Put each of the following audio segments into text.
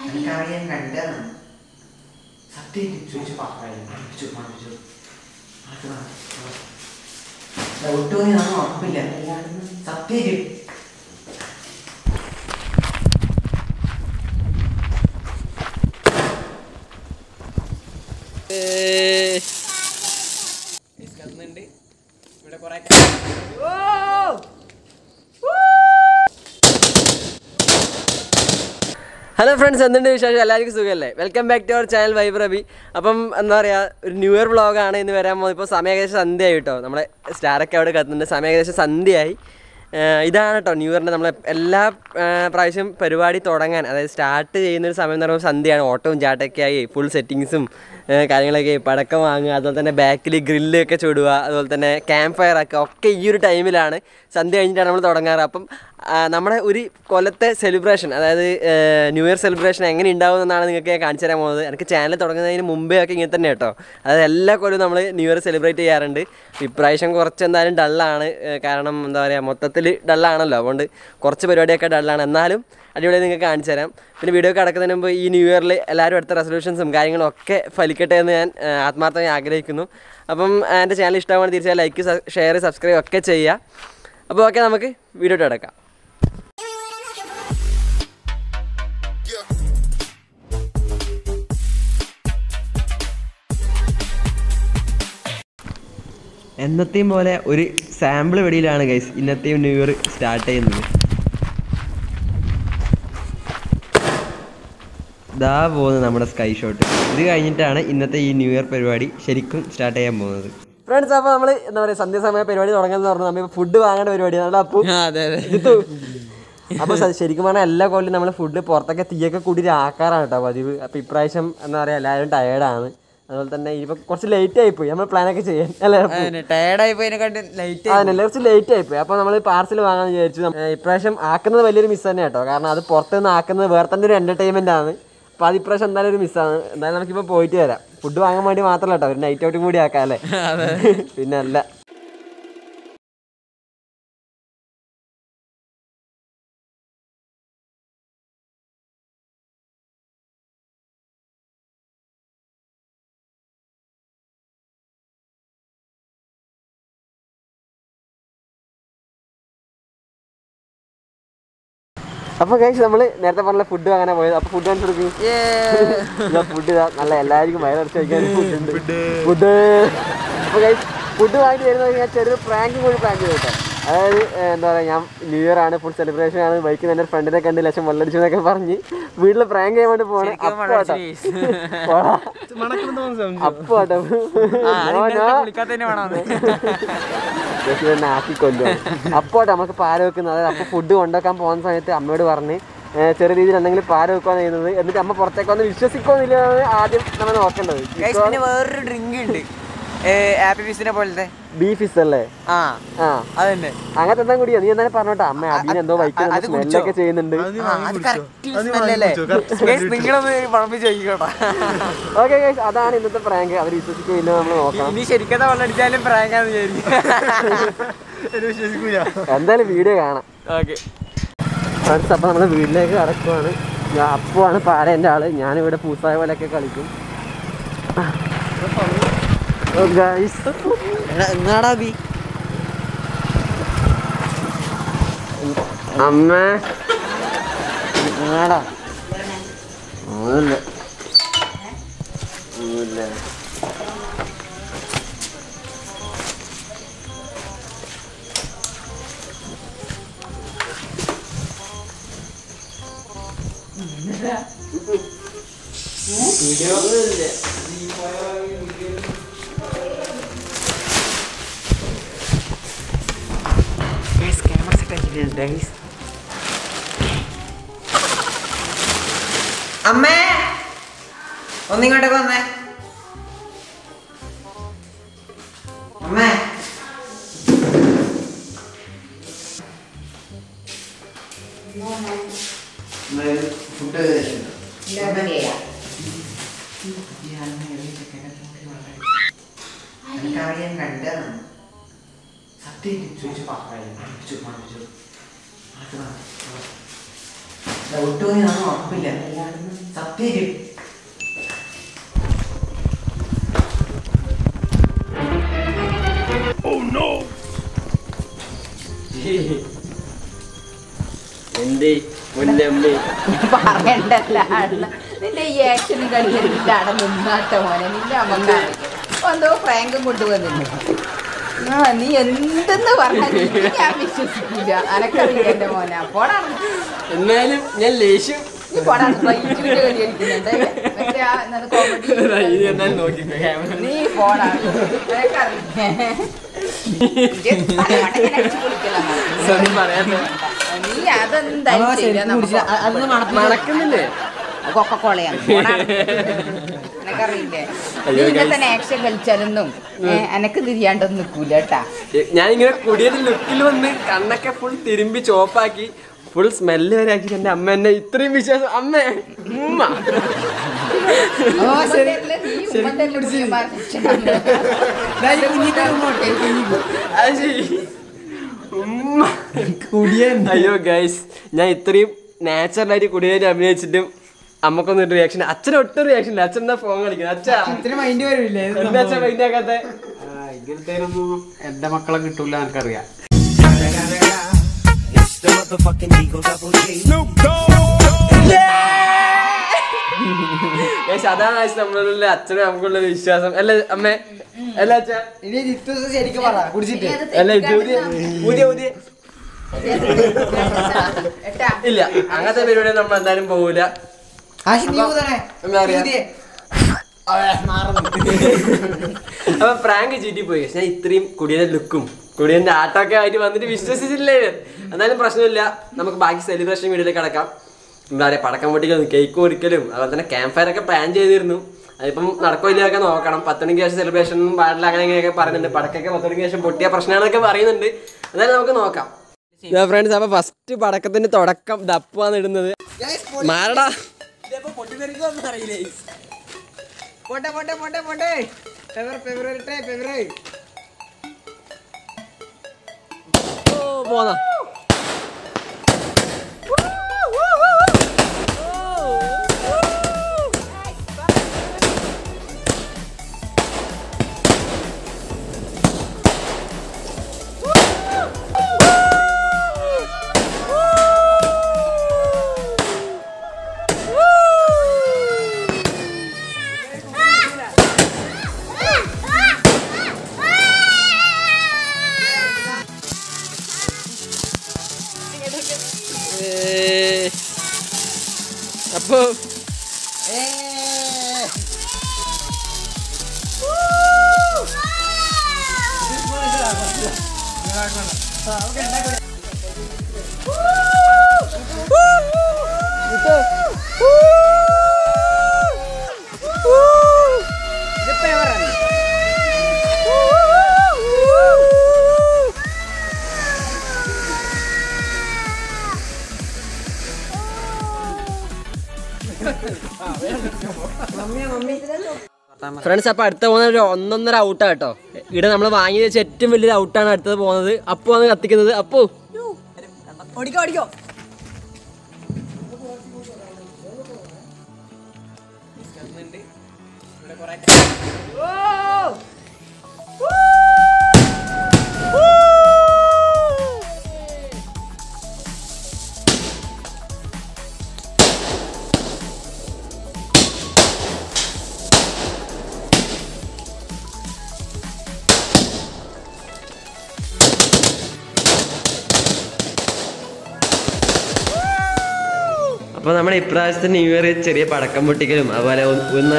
എനിക്കറിയാൻ കണ്ടതാണ് സത്യം ചോദിച്ചു ഒട്ടും ഉറപ്പില്ല സത്യം ഇവിടെ കുറെ ഹലോ ഫ്രണ്ട്സ്, എന്തുണ്ട് വിശേഷം? എല്ലാവർക്കും സുഖമല്ലേ? Welcome back to our channel vibe Rabi. അപ്പം എന്താ പറയുക, ഒരു ന്യൂ ഇയർ വ്ളോഗാണ് ഇന്ന് വരാൻ പോകുന്നത്. ഇപ്പോൾ സമയം ഏകദേശം സന്ധ്യയായി കേട്ടോ. നമ്മുടെ സ്റ്റാറൊക്കെ അവിടെ കത്തുന്നുണ്ട്. സമയം ഏകദേശം സന്ധ്യയായി. ഇതാണ് കേട്ടോ ന്യൂ ഇയറിൻ്റെ നമ്മളെ എല്ലാ പ്രാവശ്യം പരിപാടി തുടങ്ങാൻ, അതായത് സ്റ്റാർട്ട് ചെയ്യുന്നൊരു സമയം എന്ന് പറയുമ്പോൾ സന്ധ്യയാണ്. ഓട്ടവും ചാട്ടൊക്കെ ആയി ഫുൾ സെറ്റിങ്സും കാര്യങ്ങളൊക്കെ, പടക്കം വാങ്ങുക, അതുപോലെ തന്നെ ബാക്കിൽ ഗ്രില്ലൊക്കെ ചുടുക, അതുപോലെ തന്നെ ക്യാമ്പ് ഫയർ ആക്കുക, ഒക്കെ ഈ ഒരു ടൈമിലാണ്. സന്ധ്യ കഴിഞ്ഞിട്ടാണ് നമ്മൾ തുടങ്ങാറ്. അപ്പം നമ്മുടെ ഒരു കൊല്ലത്തെ സെലിബ്രേഷൻ, അതായത് ന്യൂ ഇയർ സെലിബ്രേഷൻ എങ്ങനെ ഉണ്ടാവുമെന്നാണ് നിങ്ങൾക്ക് ഞാൻ കാണിച്ചു തരാൻ പോകുന്നത്. എനിക്ക് ചാനൽ തുടങ്ങുന്നതിന് മുമ്പേ ഒക്കെ ഇങ്ങനെ തന്നെ കേട്ടോ. അതായത് എല്ലാ കൊല്ലവും നമ്മൾ ന്യൂ ഇയർ സെലിബ്രേറ്റ് ചെയ്യാറുണ്ട്. ഇപ്രാവശ്യം കുറച്ച് എന്തായാലും ഡള്ളാണ്, കാരണം എന്താ പറയുക, മൊത്തത്തിൽ ഡള്ളാണല്ലോ. അതുകൊണ്ട് കുറച്ച് പരിപാടിയൊക്കെ ഡള്ളാണ്, എന്നാലും അടിപൊളി നിങ്ങൾക്ക് കാണിച്ചു തരാം. പിന്നെ വീഡിയോ കിടക്കുന്നതിന് മുമ്പ് ഈ ന്യൂ ഇയറിൽ എല്ലാവരും അടുത്ത റെസൊല്യൂഷൻസും കാര്യങ്ങളും ഒക്കെ ഫലിക്കട്ടെ എന്ന് ഞാൻ ആത്മാർത്ഥമായി ആഗ്രഹിക്കുന്നു. അപ്പം എൻ്റെ ചാനൽ ഇഷ്ടമാണ് തീർച്ചയായും ലൈക്ക്, ഷെയർ, സബ്സ്ക്രൈബ് ഒക്കെ ചെയ്യുക. അപ്പോൾ ഓക്കെ, നമുക്ക് വീഡിയോ കിടക്കാം. എന്നത്തെയും പോലെ ഒരു സാമ്പിൾ വെടിയിലാണ് ഗൈസ് ഇന്നത്തെയും ന്യൂ ഇയർ സ്റ്റാർട്ട് ചെയ്യുന്നത്. ഇതാ പോകുന്നത് നമ്മുടെ സ്കൈ ഷോട്ട്. ഇത് കഴിഞ്ഞിട്ടാണ് ഇന്നത്തെ ഈ ന്യൂ ഇയർ പരിപാടി ശരിക്കും സ്റ്റാർട്ട് ചെയ്യാൻ പോകുന്നത്. ഫ്രണ്ട്സ്, അപ്പോൾ നമ്മൾ എന്താ പറയുക, സന്ധ്യാസമയ പരിപാടി തുടങ്ങുന്നത് പറഞ്ഞു. നമ്മൾ ഫുഡ് വാങ്ങേണ്ട പരിപാടിയാണ്. നമ്മൾ അപ്പോൾ ശരിക്കും പറഞ്ഞാൽ എല്ലാ കൊല്ലം നമ്മൾ ഫുഡ് പുറത്തൊക്കെ തീയൊക്കെ കൂടി ആക്കാറാണ് കേട്ടോ പതിവ്. അപ്പോൾ ഇപ്രാവശ്യം എന്താ പറയുക, എല്ലാവരും ടയേർഡാണ്. അതുപോലെ തന്നെ ഇനിയിപ്പോൾ കുറച്ച് ലേറ്റ് ആയിപ്പോയി നമ്മൾ പ്ലാനൊക്കെ ചെയ്യാൻ. അല്ലേ, ടയേർഡായിപ്പോയി, കുറച്ച് ലേറ്റ് ആയിപ്പോയി. അപ്പോൾ നമ്മൾ പാർസൽ വാങ്ങാമെന്ന് വിചാരിച്ചു. ഇപ്രാവശ്യം ആക്കുന്നത് വലിയൊരു മിസ് തന്നെ കേട്ടോ, കാരണം അത് പുറത്തുനിന്ന് ആക്കുന്നത് വേറെ തന്നെ ഒരു എൻ്റർടൈൻമെൻ്റ് ആണ്. അപ്പോൾ അത് ഇപ്രാവശ്യം എന്തായാലും ഒരു മിസ്സാണ്. എന്തായാലും നമുക്കിപ്പോൾ പോയിട്ട് വരാം. ഫുഡ് വാങ്ങാൻ വേണ്ടി മാത്രമല്ല കേട്ടോ, ഒരു നൈറ്റ് ഔട്ടും കൂടി ആക്കാം അല്ലേ. പിന്നെ അല്ല, അപ്പോൾ കഴിച്ച് നമ്മൾ നേരത്തെ പറഞ്ഞ ഫുഡ് അങ്ങനെ പോയത്. അപ്പോൾ ഫുഡ് കാണിച്ചു കൊടുക്കും. ഫുഡ് നല്ല എല്ലാവർക്കും വയറടിച്ച് കഴിക്കാൻ ഫുഡ്. അപ്പോൾ കഴിച്ച് ഫുഡ് വാങ്ങിട്ട് വരുന്നത് ഞാൻ ചെറിയൊരു പ്രാങ്ക് കൂടി പ്ലാൻ ചെയ്തു കേട്ടോ. അതായത് എന്താ പറയുക, ഞാൻ ന്യൂ ഇയർ ആണ്, ഫുൾ സെലിബ്രേഷൻ ആണ്, ബൈക്കിൽ എൻ്റെ ഫ്രണ്ടിനെ കണ്ട് ലക്ഷം വെള്ളടിച്ചു എന്നൊക്കെ പറഞ്ഞ് വീട്ടിൽ പ്രാങ്ക് ചെയ്യാൻ വേണ്ടി പോകണം. അപ്പോൾ ആക്കിക്കൊല്ലും. അപ്പോൾ നമുക്ക് പാര വെക്കുന്നത്. അതായത് അപ്പോൾ ഫുഡ് കൊണ്ടുവെക്കാൻ പോകുന്ന സമയത്ത് അമ്മയോട് പറഞ്ഞ് ചെറിയ രീതിയിൽ എന്തെങ്കിലും പാര വെക്കുകയാണ് ചെയ്യുന്നത്. എന്നിട്ട് അമ്മ പുറത്തേക്ക് വന്ന് വിശ്വസിക്കുന്നില്ലാണ് ആദ്യം നമ്മൾ നോക്കേണ്ടത്. വേറൊരു ഡ്രിങ്ക് ഉണ്ട്, ഹാപ്പി ഫിസിനെ പോലത്തെ ബീഫ് ഫിസ് അല്ലേ? അതന്നെ, അങ്ങനത്തെ എന്താ കൂടിയാ? നീ എന്തായാലും പറഞ്ഞോട്ടെ. അമ്മ അതിന് എന്തോ വൈക്കുന്നത് സ്മെല്ലൊക്കെ ചെയ്യുന്നുണ്ട്. ഓക്കെ ഗൈസ്, അതാണ് ഇന്നത്തെ പ്രാങ്ക്. അവർ വിശ്വസിക്കില്ല, നമ്മൾ നോക്കാം. ഇനി ശരിക്കും വെള്ളടിച്ചാലും പ്രാങ്കാന്ന് വിചാരിക്കും. എന്തായാലും വീഡിയോ കാണാം. ഓക്കെ ഫ്രണ്ട്സ്, അപ്പോൾ നമ്മൾ വീട്ടിലേക്ക് കടക്കുവാണ്. അപ്പുവാണ് പാരേൻ്റെ ആള്. ഞാനിവിടെ പൂസായ പോലെയൊക്കെ കളിക്കും. അമ്മ ഒന്നുമില്ല അമ്മേ, ഒന്നിങ്ങോട്ടൊക്കെ വന്നേ. അമ്മേ, ഫുഡ് എനിക്കറിയാൻ കണ്ടതാണ് സത്യം ചോദിച്ചു ഉറപ്പില്ല സത്യം. എന്തേ പറയണ്ടല്ല നിന്റെ ഈ ആക്ഷനും കളിയിലാണ് നിന്നാട്ട മോനെ. നിന്റെ അമ്മ എന്തോ പ്രാങ്കും കൊണ്ടുവന്നില്ല. നീ എന്തെന്ന് പറഞ്ഞാൽ ഞാൻ വിശ്വസിക്കില്ല. അനക്കറിയില്ല എന്റെ മോനെ. പോടാണ് എന്നാലും ഞാൻ ലേശം നീ പോടാണ് കളി കളിക്കുന്നുണ്ട്. നീ പോടാണ് നീ അതെന്തായാലും മണക്കുന്നില്ലേ? കൊക്കക്കോളയാണ്. എനക്കറിയില്ലേ നീ ഇങ്ങനെ തന്നെ ആക്ഷൻ കളിച്ചാലൊന്നും എനക്ക് തിരിയാണ്ടൊന്നും നിൽക്കൂല കേട്ടാ. ഞാനിങ്ങനെ കുടിയുടെ ലുക്കിൽ വന്ന് കണ്ണൊക്കെ ഫുൾ തിരുമ്പി ചോപ്പാക്കി ഫുൾ സ്മെല്ല് വരെ ആക്കി. എന്റെ അമ്മ എന്നെ ഇത്രയും വിശ്വാസം. അമ്മ ഉമ്മ അയ്യോ ഗൈസ്, ഞാൻ ഇത്രയും നാച്ചുറലായിട്ട് കുടിയേറ്റ് അഭിനയിച്ചിട്ടും അമ്മക്കൊന്നും റിയാക്ഷൻ. അച്ഛൻ ഒട്ടും റിയാക്ഷൻ ഇല്ല. അച്ഛൻ എന്താ ഫോൺ കളിക്കുന്നത്? അച്ഛൻ മൈൻഡ് വരില്ലേ? എന്താ അച്ഛൻ മൈൻഡ് ആക്കാത്ത? ഇങ്ങനത്തേനൊന്നും എന്റെ മക്കളെ കിട്ടൂല എനിക്കറിയാം. അതാണ് നമ്മളുള്ള അച്ഛനും നമുക്കുള്ള വിശ്വാസം അല്ലേ അമ്മേ? അല്ല അച്ഛാ ശരിക്കും പറ കുടിച്ചിട്ട് അല്ലേ? പുതിയ പുതിയ ഇല്ല, അങ്ങനത്തെ പരിപാടി നമ്മൾ എന്തായാലും പോകൂല. അപ്പൊ പ്രാങ്ക് ചീറ്റി പോയി. ഞാൻ ഇത്രയും കുടിയുടെ ലുക്കും കുടിയന്റെ ആട്ടമൊക്കെ ആയിട്ട് വന്നിട്ട് വിശ്വസിച്ചില്ലേ. എന്നാലും പ്രശ്നമില്ല, നമുക്ക് ബാക്കി സെലിബ്രേഷൻ വീഡിയോയിലേക്ക് കിടക്കാം. എന്താ പറയുക, പടക്കം പൊട്ടിക്കലും കേക്ക് മുറിക്കലും അതുപോലെ തന്നെ ക്യാമ്പ് ഫയർ ഒക്കെ പ്ലാൻ ചെയ്തിരുന്നു. അതിപ്പം നടക്കില്ലൊക്കെ നോക്കണം. 10 മണിക്ക് ശേഷം സെലിബ്രേഷൻ ഒന്നും പാടില്ല അങ്ങനെ ഇങ്ങനെയൊക്കെ പറയുന്നുണ്ട്. പടക്കൊക്കെ 10 മണിക്ക് ശേഷം പൊട്ടിയ പ്രശ്നങ്ങളൊക്കെ പറയുന്നുണ്ട്. എന്നാലും നമുക്ക് നോക്കാം ഫ്രണ്ട്സ്. അപ്പൊ ഫസ്റ്റ് പടക്കത്തിന്റെ തുടക്കം ദപ്പാണ് ഇടുന്നത്. മാറടാ പോന്നാ. അപ്പൊ ഫ്രണ്ട്സ്, അപ്പൊ അടുത്ത പോകുന്ന ഒരു 1.5 ഔട്ടാ കേട്ടോ. ഇവിടെ നമ്മൾ വാങ്ങി വെച്ച ഏറ്റവും വലിയൊരു ഔട്ടാണ് അടുത്തത് പോകുന്നത്. അപ്പു ആണ് കത്തിക്കുന്നത്. അപ്പു ഓടിക്കോ ഓടിക്കോ. അപ്പോൾ നമ്മുടെ ഇപ്രാവശ്യത്തെ ന്യൂ ഇയർ ചെറിയ പടക്കം പൊട്ടിക്കലും അതുപോലെ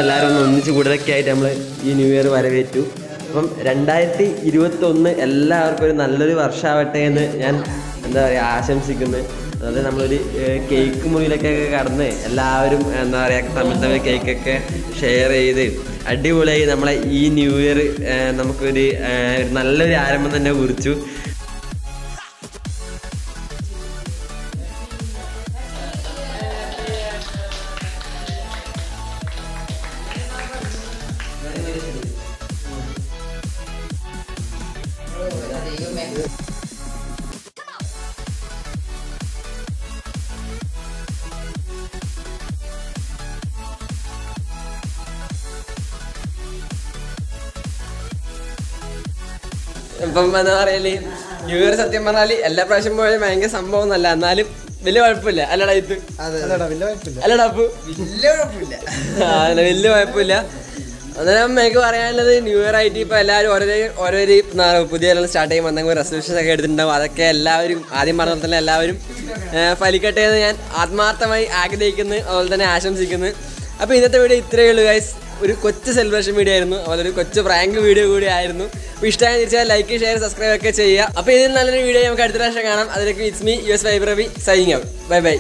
എല്ലാവരും ഒന്നിച്ച് കൂടുതലൊക്കെ ആയിട്ട് നമ്മൾ ഈ ന്യൂ ഇയർ വരവേറ്റു. അപ്പം 2021 എല്ലാവർക്കും ഒരു നല്ലൊരു വർഷമാവട്ടെ എന്ന് ഞാൻ എന്താ പറയുക ആശംസിക്കുന്നു. അതുപോലെ നമ്മളൊരു കേക്ക് മുറിയിലൊക്കെ കടന്ന് എല്ലാവരും എന്താ പറയുക തമ്മിൽ കേക്കൊക്കെ ഷെയർ ചെയ്ത് അടിപൊളിയായി നമ്മളെ ഈ ന്യൂ ഇയർ നമുക്കൊരു നല്ലൊരു ആരംഭം തന്നെ കുറിച്ചു. ഇപ്പം എന്താ പറയല് ന്യൂ ഇയർ സത്യം പറഞ്ഞാൽ എല്ലാ പ്രാവശ്യം പോയാലും ഭയങ്കര സംഭവം ഒന്നല്ല, എന്നാലും വലിയ കുഴപ്പമില്ല. അല്ലടാ ഇത് അല്ലടാ അപ്പു വലിയ കുഴപ്പമില്ല. അന്നേരം എനിക്ക് പറയാനുള്ളത് ന്യൂ ഇയർ ആയിട്ട് ഇപ്പോൾ എല്ലാവരും ഓരോരോ പുതിയ സ്റ്റാർട്ട് ചെയ്യുമ്പോൾ എന്തെങ്കിലും റെസൊല്യൂഷൻസ് ഒക്കെ എടുത്തിട്ടുണ്ടാവും. അതൊക്കെ എല്ലാവരും ആദ്യം പറഞ്ഞ തന്നെ എല്ലാവരും ഫലിക്കട്ടെ എന്ന് ഞാൻ ആത്മാർത്ഥമായി ആഗ്രഹിക്കുന്നു, അതുപോലെ തന്നെ ആശംസിക്കുന്നു. അപ്പോൾ ഇന്നത്തെ വീഡിയോ ഇത്രയേ ഉള്ളൂ ഗൈസ്. ഒരു കൊച്ചു സെലിബ്രേഷൻ വീഡിയോ ആയിരുന്നു, അതുപോലെ ഒരു കൊച്ചു പ്രാങ്ക് വീഡിയോ കൂടി ആയിരുന്നു. അപ്പോൾ ഇഷ്ടമായി തീർച്ചയായും ലൈക്ക് ഷെയർ സബ്സ്ക്രൈബ് ഒക്കെ ചെയ്യുക. അപ്പോൾ ഇതിൽ നല്ലൊരു വീഡിയോ നമുക്ക് അടുത്ത പ്രാവശ്യം കാണാം. അതിലേക്ക് ഇറ്റ്സ് മീ യുഎസ് വൈബ്രബി സൈനിങ് ഔട്ട്. Bye by.